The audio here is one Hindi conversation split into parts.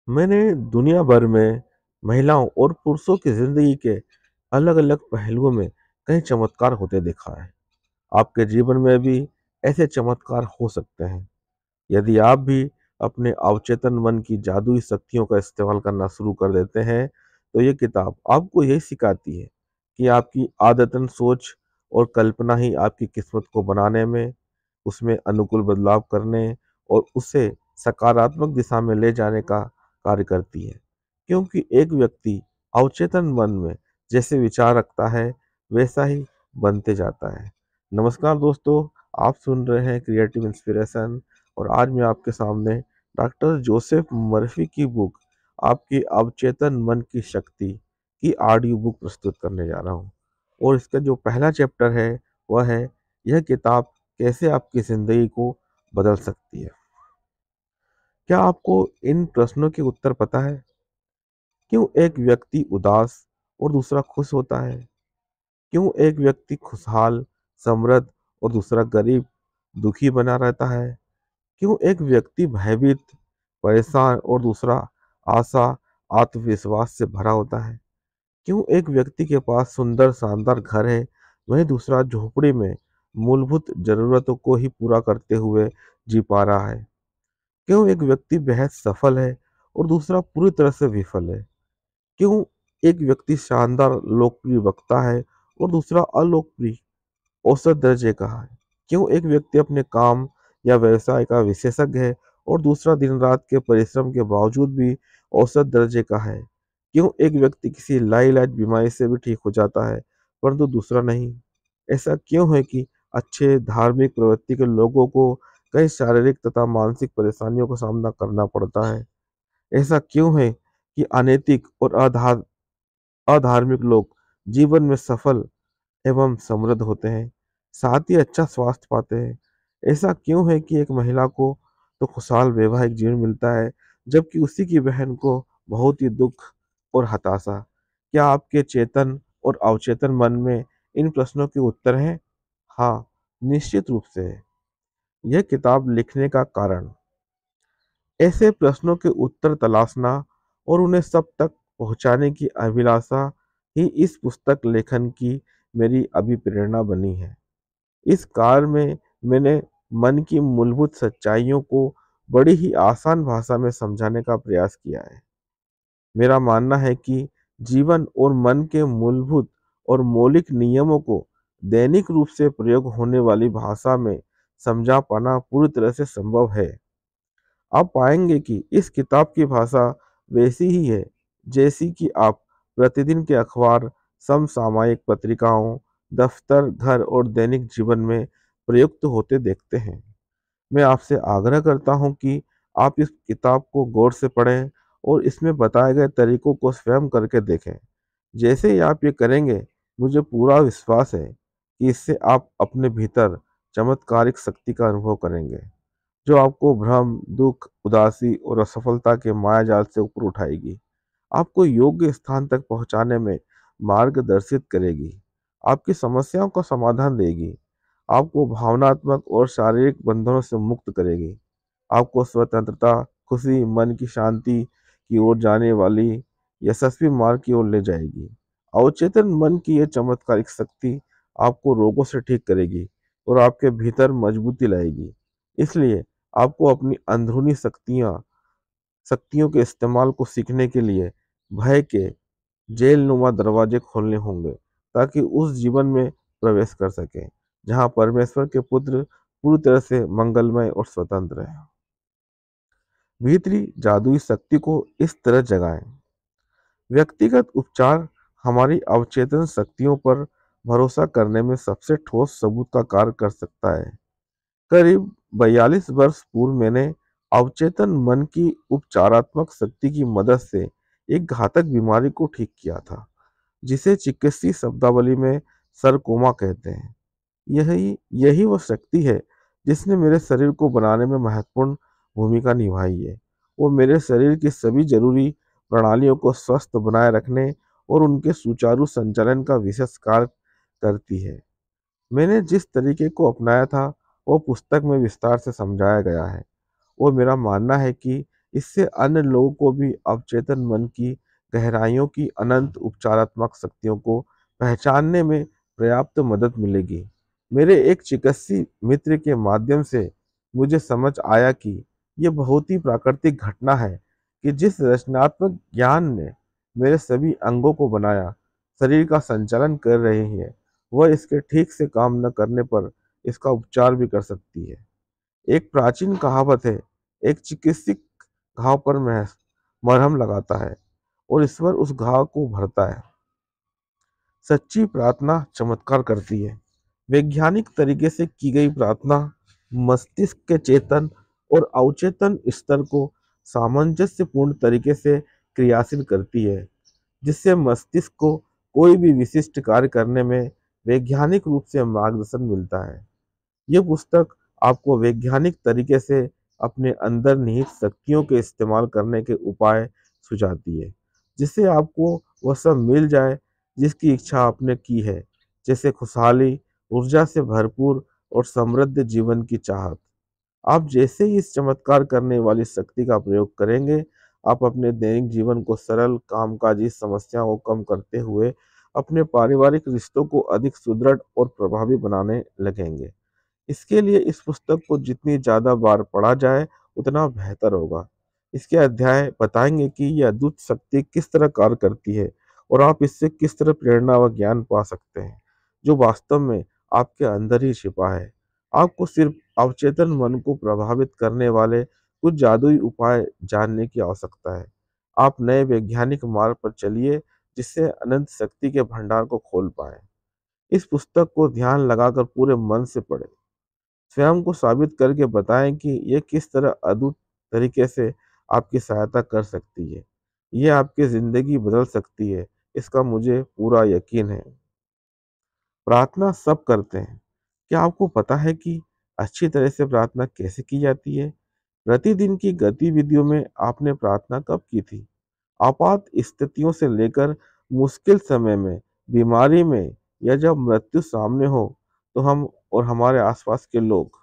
मैंने दुनिया भर में महिलाओं और पुरुषों की जिंदगी के अलग-अलग पहलुओं में कई चमत्कार होते देखा है। आपके जीवन में भी ऐसे चमत्कार हो सकते हैं। यदि आप भी अपने अवचेतन मन की जादुई शक्तियों का इस्तेमाल करना शुरू कर देते हैं, तो ये किताब आपको यही सिखाती है कि आपकी आदतन सोच और कल्पना ही आपकी किस्मत को बनाने में, उसमें अनुकूल बदलाव करने और उसे सकारात्मक दिशा में ले जाने का कार्य करती है। क्योंकि एक व्यक्ति अवचेतन मन में जैसे विचार रखता है, वैसा ही बनते जाता है। नमस्कार दोस्तों, आप सुन रहे हैं क्रिएटिव इंस्पिरेशन और आज मैं आपके सामने डॉक्टर जोसेफ मर्फी की बुक आपके अवचेतन मन की शक्ति की ऑडियो बुक प्रस्तुत करने जा रहा हूँ। और इसका जो पहला चैप्टर है वह है, यह किताब कैसे आपकी ज़िंदगी को बदल सकती है। क्या आपको इन प्रश्नों के उत्तर पता है? क्यों एक व्यक्ति उदास और दूसरा खुश होता है? क्यों एक व्यक्ति खुशहाल, समृद्ध और दूसरा गरीब, दुखी बना रहता है? क्यों एक व्यक्ति भयभीत, परेशान और दूसरा आशा, आत्मविश्वास से भरा होता है? क्यों एक व्यक्ति के पास सुंदर शानदार घर है, वहीं दूसरा झोपड़ी में मूलभूत जरूरतों को ही पूरा करते हुए जी पा रहा है? क्यों एक व्यक्ति बेहद सफल है और दूसरा पूरी तरह से विफल है? क्यों एक व्यक्ति शानदार लोकप्रिय वक्ता है और दूसरा अलोकप्रिय औसत दर्जे का है? क्यों एक व्यक्ति अपने काम या व्यवसाय का विशेषज्ञ है और दूसरा दिन रात के परिश्रम के बावजूद भी औसत दर्जे का है? क्यों एक व्यक्ति किसी लाइलाज बीमारी से भी ठीक हो जाता है परंतु दूसरा नहीं? ऐसा क्यों है कि अच्छे धार्मिक प्रवृत्ति के लोगों को कई शारीरिक तथा मानसिक परेशानियों का सामना करना पड़ता है? ऐसा क्यों है कि अनैतिक और अधार्मिक लोग जीवन में सफल एवं समृद्ध होते हैं, साथ ही अच्छा स्वास्थ्य पाते हैं? ऐसा क्यों है कि एक महिला को तो खुशहाल वैवाहिक जीवन मिलता है, जबकि उसी की बहन को बहुत ही दुख और हताशा? क्या आपके चेतन और अवचेतन मन में इन प्रश्नों के उत्तर हैं? हाँ, निश्चित रूप से है। यह किताब लिखने का कारण ऐसे प्रश्नों के उत्तर तलाशना और उन्हें सब तक पहुंचाने की अभिलाषा ही इस पुस्तक लेखन की मेरी अभिप्रेरणा बनी है। इस कार्य में मैंने मन की मूलभूत सच्चाइयों को बड़ी ही आसान भाषा में समझाने का प्रयास किया है। मेरा मानना है कि जीवन और मन के मूलभूत और मौलिक नियमों को दैनिक रूप से प्रयोग होने वाली भाषा में समझा पाना पूरी तरह से संभव है। आप पाएंगे कि इस किताब की भाषा वैसी ही है जैसी कि आप प्रतिदिन के अखबार, समसामयिक पत्रिकाओं, दफ्तर, घर और दैनिक जीवन में प्रयुक्त होते देखते हैं। मैं आपसे आग्रह करता हूं कि आप इस किताब को गौर से पढ़ें और इसमें बताए गए तरीकों को स्वयं करके देखें। जैसे ही आप ये करेंगे, मुझे पूरा विश्वास है कि इससे आप अपने भीतर चमत्कारिक शक्ति का अनुभव करेंगे, जो आपको भ्रम, दुख, उदासी और असफलता के मायाजाल से ऊपर उठाएगी, आपको योग्य स्थान तक पहुंचाने में मार्गदर्शित करेगी, आपकी समस्याओं का समाधान देगी, आपको भावनात्मक और शारीरिक बंधनों से मुक्त करेगी, आपको स्वतंत्रता, खुशी, मन की शांति की ओर जाने वाली यशस्वी मार्ग की ओर ले जाएगी। अवचेतन मन की यह चमत्कारिक शक्ति आपको रोगों से ठीक करेगी और आपके भीतर मजबूती लाएगी। इसलिए आपको अपनी अंदरूनी शक्तियों के इस्तेमाल को सीखने के लिए भय के जेल नुमा दरवाजे खोलने होंगे, ताकि उस जीवन में प्रवेश कर सकें जहां परमेश्वर के पुत्र पूरी तरह से मंगलमय और स्वतंत्र है। भीतरी जादुई शक्ति को इस तरह जगाएं। व्यक्तिगत उपचार हमारी अवचेतन शक्तियों पर भरोसा करने में सबसे ठोस सबूत का कार्य कर सकता है। करीब 42 वर्ष पूर्व मैंने अवचेतन मन की उपचारात्मक शक्ति की मदद से एक घातक बीमारी को ठीक किया था, जिसे चिकित्सीय शब्दावली में सरकोमा कहते हैं। यही यही वह शक्ति है जिसने मेरे शरीर को बनाने में महत्वपूर्ण भूमिका निभाई है। वो मेरे शरीर की सभी जरूरी प्रणालियों को स्वस्थ बनाए रखने और उनके सुचारू संचालन का विशेष कार्य करती है। मैंने जिस तरीके को अपनाया था, वो पुस्तक में विस्तार से समझाया गया है। वो मेरा मानना है कि इससे अन्य लोगों को भी अवचेतन मन की गहराइयों की अनंत उपचारात्मक शक्तियों को पहचानने में पर्याप्त मदद मिलेगी। मेरे एक चिकित्सीय मित्र के माध्यम से मुझे समझ आया कि ये बहुत ही प्राकृतिक घटना है कि जिस रचनात्मक ज्ञान ने मेरे सभी अंगों को बनाया, शरीर का संचालन कर रही है, वह इसके ठीक से काम न करने पर इसका उपचार भी कर सकती है। एक प्राचीन कहावत है, एक चिकित्सक घाव पर मरहम लगाता है और ईश्वर उस घाव को भरता है। सच्ची प्रार्थना चमत्कार करती है। वैज्ञानिक तरीके से की गई प्रार्थना मस्तिष्क के चेतन और अवचेतन स्तर को सामंजस्यपूर्ण तरीके से क्रियाशील करती है, जिससे मस्तिष्क को कोई भी विशिष्ट कार्य करने में वैज्ञानिक रूप से मार्गदर्शन मिलता है। ये पुस्तक आपको वैज्ञानिक तरीके से अपने अंदर निहित शक्तियों के इस्तेमाल करने के उपाय सुझाती है, जिससे आपको वह सब मिल जाए जिसकी इच्छा आपने की है, जैसे खुशहाली, ऊर्जा से भरपूर और समृद्ध जीवन की चाहत। आप जैसे ही इस चमत्कार करने वाली शक्ति का प्रयोग करेंगे, आप अपने दैनिक जीवन को सरल, कामकाजी समस्याओं को कम करते हुए अपने पारिवारिक रिश्तों को अधिक सुदृढ़ और प्रभावी बनाने लगेंगे। इसके लिए इस पुस्तक को जितनी ज़्यादा बार पढ़ा जाए, उतना बेहतर होगा। इसके अध्याय बताएंगे कि यह अद्भुत शक्ति किस तरह कार्य करती है और आप इससे किस तरह प्रेरणा व ज्ञान पा सकते हैं, जो वास्तव में आपके अंदर ही छिपा है। आपको सिर्फ अवचेतन मन को प्रभावित करने वाले कुछ जादुई उपाय जानने की आवश्यकता है। आप नए वैज्ञानिक मार्ग पर चलिए, जिससे अनंत शक्ति के भंडार को खोल पाए। इस पुस्तक को ध्यान लगाकर पूरे मन से पढ़ें। स्वयं को साबित करके बताएं कि ये किस तरह अद्भुत तरीके से आपकी सहायता कर सकती है। ये आपकी ज़िंदगी बदल सकती है, इसका मुझे पूरा यकीन है। प्रार्थना सब करते हैं। क्या आपको पता है कि अच्छी तरह से प्रार्थना कैसे की जाती है? प्रतिदिन की गतिविधियों में आपने प्रार्थना कब की थी? आपात स्थितियों से लेकर मुश्किल समय में, बीमारी में या जब मृत्यु सामने हो, तो हम और हमारे आसपास के लोग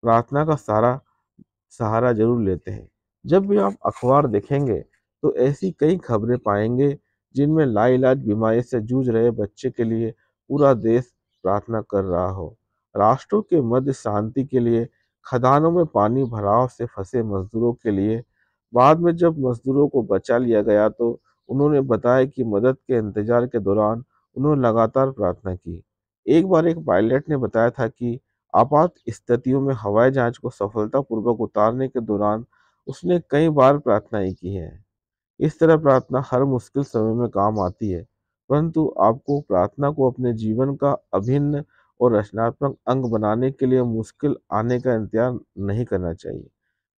प्रार्थना का सहारा ज़रूर लेते हैं। जब भी आप अखबार देखेंगे, तो ऐसी कई खबरें पाएँगे जिनमें लाइलाज बीमारी से जूझ रहे बच्चे के लिए पूरा देश प्रार्थना कर रहा हो। राष्ट्रों के मध्य शांति के लिए, खदानों में पानी भराव से फंसे मजदूरों के लिए। बाद में जब मजदूरों को बचा लिया गया, तो उन्होंने बताया कि मदद के इंतजार के दौरान उन्होंने लगातार प्रार्थना की। एक बार एक पायलट ने बताया था कि आपात स्थितियों में हवाई जहाज को सफलतापूर्वक उतारने के दौरान उसने कई बार प्रार्थनाएं की हैं। इस तरह प्रार्थना हर मुश्किल समय में काम आती है, परंतु आपको प्रार्थना को अपने जीवन का अभिन्न और रचनात्मक अंग बनाने के लिए मुश्किल आने का इंतजार नहीं करना चाहिए।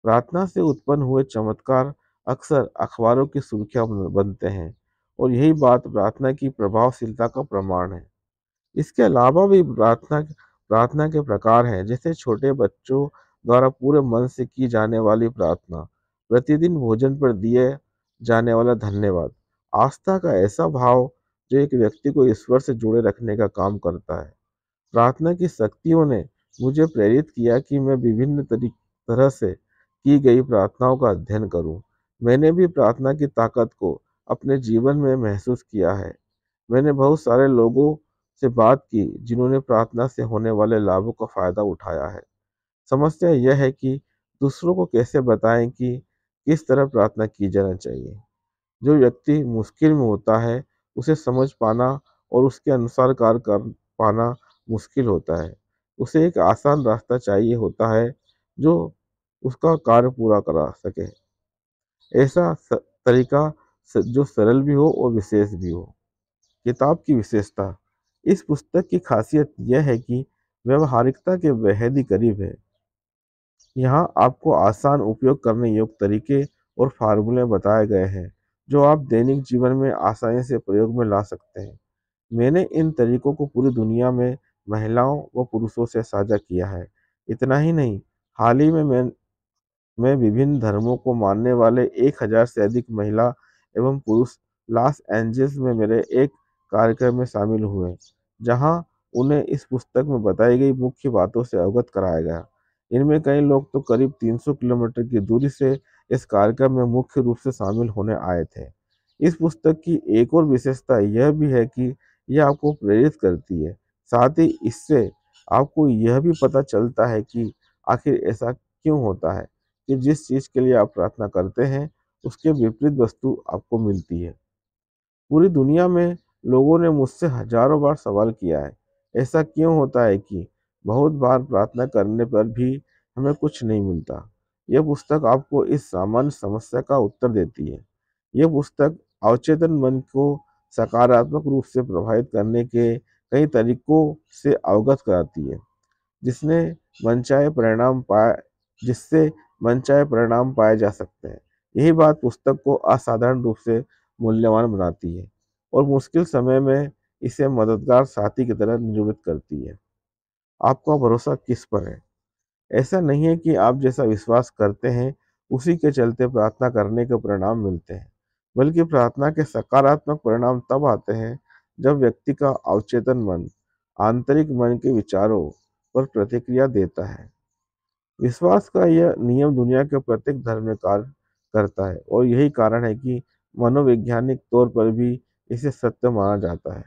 प्रार्थना से उत्पन्न हुए चमत्कार अक्सर अखबारों की सुर्खियां बनते हैं, और यही बात प्रार्थना की प्रभावशीलता का प्रमाण है। इसके अलावा भी प्रार्थना प्रार्थना के प्रकार हैं, जैसे छोटे बच्चों द्वारा पूरे मन से की जाने वाली प्रार्थना, प्रतिदिन भोजन पर दिए जाने वाला धन्यवाद, आस्था का ऐसा भाव जो एक व्यक्ति को ईश्वर से जुड़े रखने का काम करता है। प्रार्थना की शक्तियों ने मुझे प्रेरित किया कि मैं विभिन्न तरह से की गई प्रार्थनाओं का अध्ययन करूं। मैंने भी प्रार्थना की ताकत को अपने जीवन में महसूस किया है। मैंने बहुत सारे लोगों से बात की जिन्होंने प्रार्थना से होने वाले लाभों का फायदा उठाया है। समस्या यह है कि दूसरों को कैसे बताएं कि किस तरह प्रार्थना की जाना चाहिए। जो व्यक्ति मुश्किल में होता है, उसे समझ पाना और उसके अनुसार कार्य कर पाना मुश्किल होता है। उसे एक आसान रास्ता चाहिए होता है जो उसका कार्य पूरा करा सके। ऐसा तरीका जो सरल भी हो और विशेष भी हो। किताब की विशेषता। इस पुस्तक की खासियत यह है कि व्यवहारिकता के बेहद ही करीब है। यहाँ आपको आसान उपयोग करने योग्य तरीके और फार्मूले बताए गए हैं, जो आप दैनिक जीवन में आसानी से प्रयोग में ला सकते हैं। मैंने इन तरीकों को पूरी दुनिया में महिलाओं व पुरुषों से साझा किया है। इतना ही नहीं, हाल ही में मैं विभिन्न धर्मों को मानने वाले 1000 से अधिक महिला एवं पुरुष लॉस एंजल्स में मेरे एक कार्यक्रम में शामिल हुए, जहां उन्हें इस पुस्तक में बताई गई मुख्य बातों से अवगत कराया गया। इनमें कई लोग तो करीब 300 किलोमीटर की दूरी से इस कार्यक्रम में मुख्य रूप से शामिल होने आए थे। इस पुस्तक की एक और विशेषता यह भी है कि यह आपको प्रेरित करती है। साथ ही इससे आपको यह भी पता चलता है कि आखिर ऐसा क्यों होता है कि जिस चीज़ के लिए आप प्रार्थना करते हैं, उसके विपरीत वस्तु आपको मिलती है। पूरी दुनिया में लोगों ने मुझसे हजारों बार सवाल किया है, ऐसा क्यों होता है कि बहुत बार प्रार्थना करने पर भी हमें कुछ नहीं मिलता। यह पुस्तक आपको इस सामान्य समस्या का उत्तर देती है। यह पुस्तक अवचेतन मन को सकारात्मक रूप से प्रभावित करने के कई तरीकों से अवगत कराती है, जिसने मनचाहे परिणाम पाए जिससे मनचाहे परिणाम पाए जा सकते हैं। यही बात पुस्तक को असाधारण रूप से मूल्यवान बनाती है और मुश्किल समय में इसे मददगार साथी की तरह निरूपित करती है। आपका भरोसा किस पर है? ऐसा नहीं है कि आप जैसा विश्वास करते हैं, उसी के चलते प्रार्थना करने के परिणाम मिलते हैं, बल्कि प्रार्थना के सकारात्मक परिणाम तब आते हैं जब व्यक्ति का अवचेतन मन आंतरिक मन के विचारों पर प्रतिक्रिया देता है। विश्वास का यह नियम दुनिया के प्रत्येक धर्म में कार्य करता है और यही कारण है कि मनोवैज्ञानिक तौर पर भी इसे सत्य माना जाता है।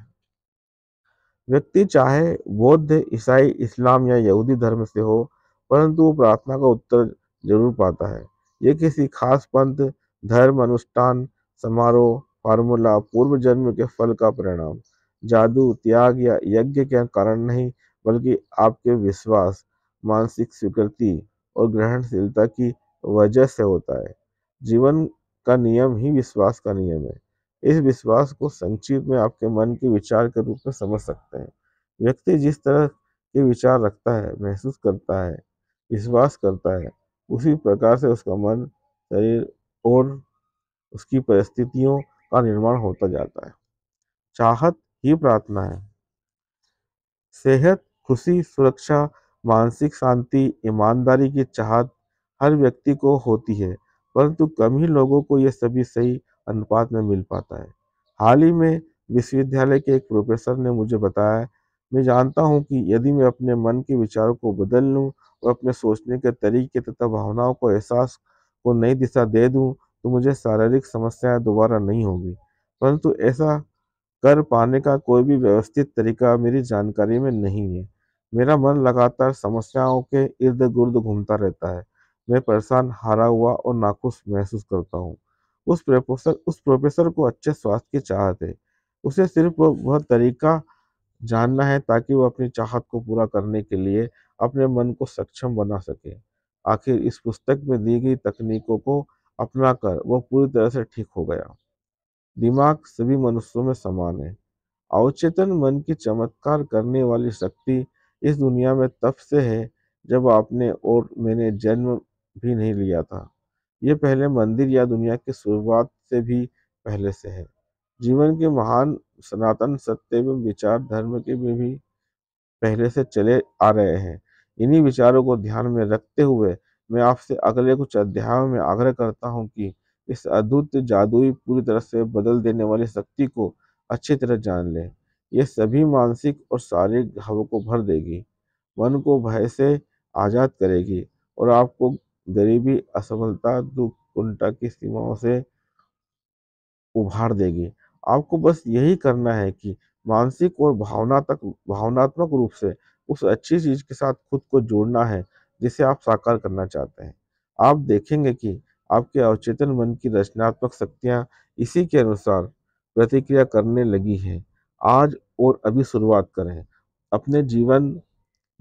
व्यक्ति चाहे बौद्ध, ईसाई, इस्लाम या यहूदी धर्म से हो, परंतु वो प्रार्थना का उत्तर जरूर पाता है। ये किसी खास पंथ, धर्म, अनुष्ठान, समारोह, फार्मूला, पूर्व जन्म के फल का परिणाम, जादू, त्याग या यज्ञ के कारण नहीं, बल्कि आपके विश्वास, मानसिक स्वीकृति और ग्रहणशीलता की वजह से होता है। जीवन का नियम ही विश्वास का नियम है। इस विश्वास को संक्षिप्त में आपके मन के विचार के रूप में समझ सकते हैं। व्यक्ति जिस तरह के विचार रखता है, महसूस करता है, विश्वास करता है, उसी प्रकार से उसका मन, शरीर और उसकी परिस्थितियों का निर्माण होता जाता है। चाहत ही प्रार्थना है। सेहत, खुशी, सुरक्षा, मानसिक शांति, ईमानदारी की चाहत हर व्यक्ति को होती है, परंतु कम ही लोगों को ये सभी सही अनुपात में मिल पाता है। हाल ही में विश्वविद्यालय के एक प्रोफेसर ने मुझे बताया, मैं जानता हूँ कि यदि मैं अपने मन के विचारों को बदल लूँ और अपने सोचने के तरीके तथा भावनाओं को एहसास को नई दिशा दे दूँ, तो मुझे शारीरिक समस्याएं दोबारा नहीं होगी। परंतु ऐसा कर पाने का कोई भी व्यवस्थित तरीका मेरी जानकारी में नहीं है। मेरा मन लगातार समस्याओं के इर्द-गिर्द घूमता रहता है। मैं परेशान, हारा हुआ और नाखुश महसूस करता हूँ। उस प्रोफेसर को अच्छे स्वास्थ्य की चाहत है। उसे सिर्फ वह तरीका जानना है ताकि वो अपनी चाहत को पूरा करने के लिए अपने मन को सक्षम बना सके। आखिर इस पुस्तक में दी गई तकनीकों को अपनाकर वह पूरी तरह से ठीक हो गया। दिमाग सभी मनुष्यों में समान है। अवचेतन मन की चमत्कार करने वाली शक्ति इस दुनिया में तब से है जब आपने और मैंने जन्म भी नहीं लिया था। ये पहले मंदिर या दुनिया की शुरुआत से भी पहले से है। जीवन के महान सनातन सत्य एवं विचार धर्म के में भी पहले से चले आ रहे हैं। इन्हीं विचारों को ध्यान में रखते हुए मैं आपसे अगले कुछ अध्यायों में आग्रह करता हूँ कि इस अद्भुत जादुई पूरी तरह से बदल देने वाली शक्ति को अच्छी तरह जान लें। ये सभी मानसिक और शारीरिक घावों को भर देगी, मन को भय से आज़ाद करेगी और आपको गरीबी, असफलता, दुख, कुंठा की सीमाओं से उभार देगी। आपको बस यही करना है कि मानसिक और भावनात्मक रूप से उस अच्छी चीज़ के साथ खुद को जोड़ना है, जिसे आप साकार करना चाहते हैं। आप देखेंगे कि आपके अवचेतन मन की रचनात्मक शक्तियाँ इसी के अनुसार प्रतिक्रिया करने लगी हैं। आज और अभी शुरुआत करें। अपने जीवन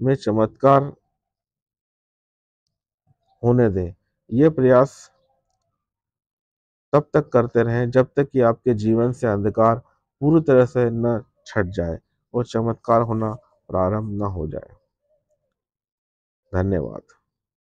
में चमत्कार होने दें। ये प्रयास तब तक करते रहें जब तक कि आपके जीवन से अंधकार पूरी तरह से न छट जाए और चमत्कार होना प्रारंभ न हो जाए। धन्यवाद।